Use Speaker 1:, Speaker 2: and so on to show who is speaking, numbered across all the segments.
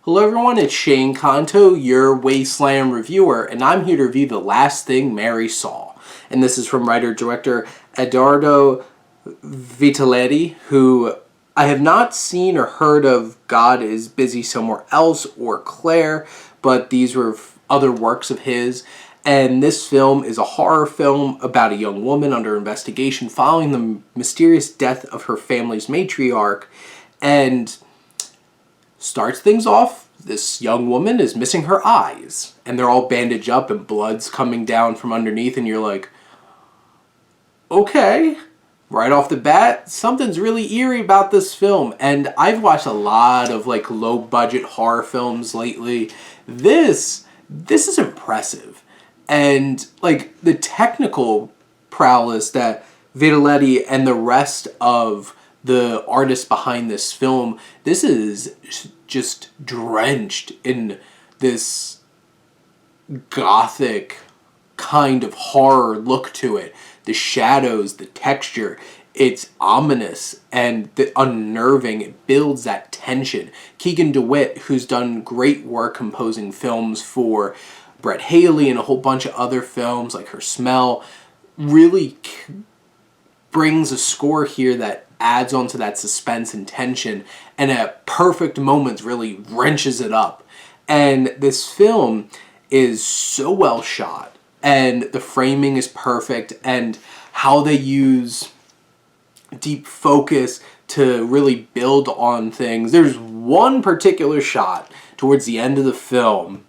Speaker 1: Hello everyone, it's Shane Kanto, your Wasteland reviewer, and I'm here to review The Last Thing Mary Saw. And this is from writer-director Edoardo Vitaletti, who I have not seen or heard of God is Busy Somewhere Else or Claire, but these were other works of his. And this film is a horror film about a young woman under investigation following the mysterious death of her family's matriarch, and starts things off. This young woman is missing her eyes, and they're all bandaged up and blood's coming down from underneath, and you're like, okay. Right off the bat, something's really eerie about this film. And I've watched a lot of low budget horror films lately. This is impressive. And the technical prowess that Vitaletti and the rest of the artists behind this film, this is just drenched in this gothic kind of horror look to it. The shadows, the texture, it's ominous and unnerving. It builds that tension. Keegan DeWitt, who's done great work composing films for Brett Haley and a whole bunch of other films like Her Smell, really brings a score here that adds onto that suspense and tension, and at perfect moments really wrenches it up. And this film is so well shot, and the framing is perfect, and how they use deep focus to really build on things. There's one particular shot towards the end of the film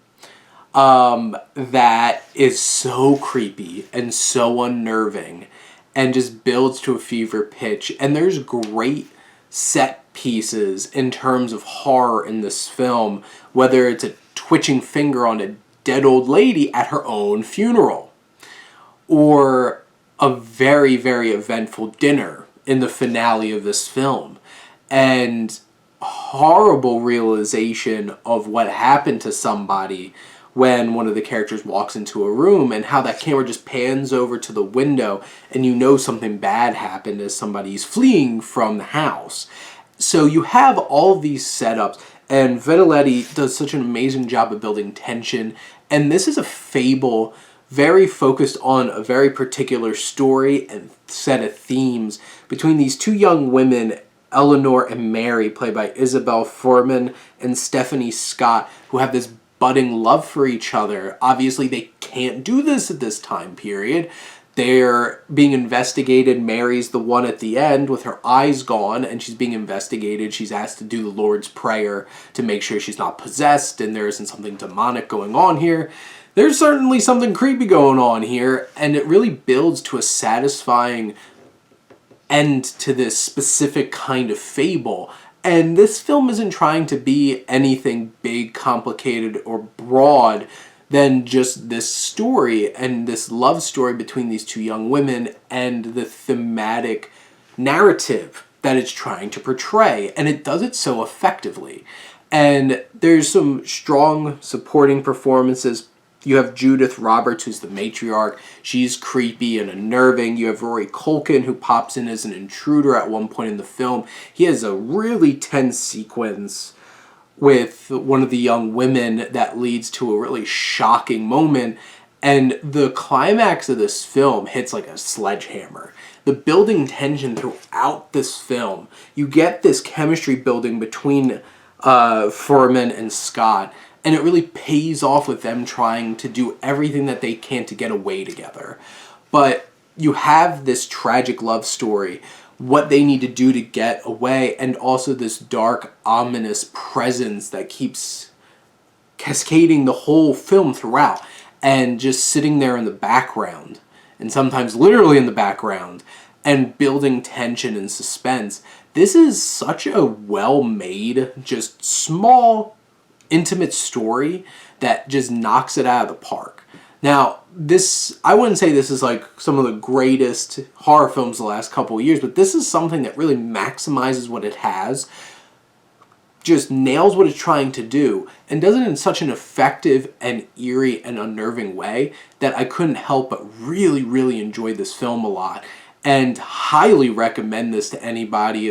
Speaker 1: that is so creepy and so unnerving and just builds to a fever pitch. And there's great set pieces in terms of horror in this film, whether it's a twitching finger on a dead old lady at her own funeral, or a very, very eventful dinner in the finale of this film, and horrible realization of what happened to somebody when one of the characters walks into a room, and how that camera just pans over to the window and you know something bad happened as somebody's fleeing from the house. So you have all these setups, and Vitaletti does such an amazing job of building tension. And this is a fable very focused on a very particular story and set of themes between these two young women, Eleanor and Mary, played by Isabelle Fuhrman and Stafenie Scott, who have this budding love for each other. Obviously, they can't do this at this time period. They're being investigated. Mary's the one at the end with her eyes gone, and she's being investigated. She's asked to do the Lord's Prayer to make sure she's not possessed and there isn't something demonic going on here. There's certainly something creepy going on here, and it really builds to a satisfying end to this specific kind of fable. And this film isn't trying to be anything big, complicated, or broad than just this story and this love story between these two young women and the thematic narrative that it's trying to portray. And it does it so effectively. And there's some strong supporting performances. You have Judith Roberts, who's the matriarch. She's creepy and unnerving. You have Rory Culkin, who pops in as an intruder at one point in the film. He has a really tense sequence with one of the young women that leads to a really shocking moment. And the climax of this film hits like a sledgehammer. The building tension throughout this film. You get this chemistry building between Fuhrman and Scott, and it really pays off with them trying to do everything that they can to get away together. But you have this tragic love story, what they need to do to get away, and also this dark, ominous presence that keeps cascading the whole film throughout, and just sitting there in the background, and sometimes literally in the background, and building tension and suspense. This is such a well-made, just small, intimate story that just knocks it out of the park. Now, I wouldn't say this is like some of the greatest horror films the last couple of years, but this is something that really maximizes what it has, just nails what it's trying to do, and does it in such an effective and eerie and unnerving way that I couldn't help but really, really enjoy this film a lot, and highly recommend this to anybody.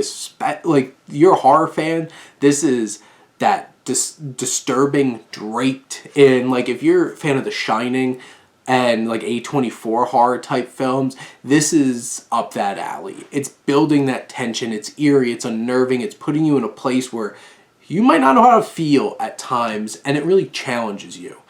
Speaker 1: Like, you're a horror fan, this is that disturbing, draped in, like, if you're a fan of The Shining and like A24 horror type films, this is up that alley. It's building that tension, it's eerie, it's unnerving, it's putting you in a place where you might not know how to feel at times, and it really challenges you.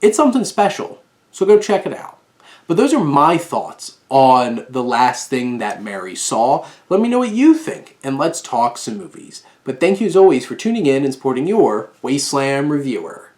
Speaker 1: It's something special, so go check it out. But those are my thoughts on The Last Thing That Mary Saw. Let me know what you think, and let's talk some movies. But thank you as always for tuning in and supporting your Wasteland reviewer.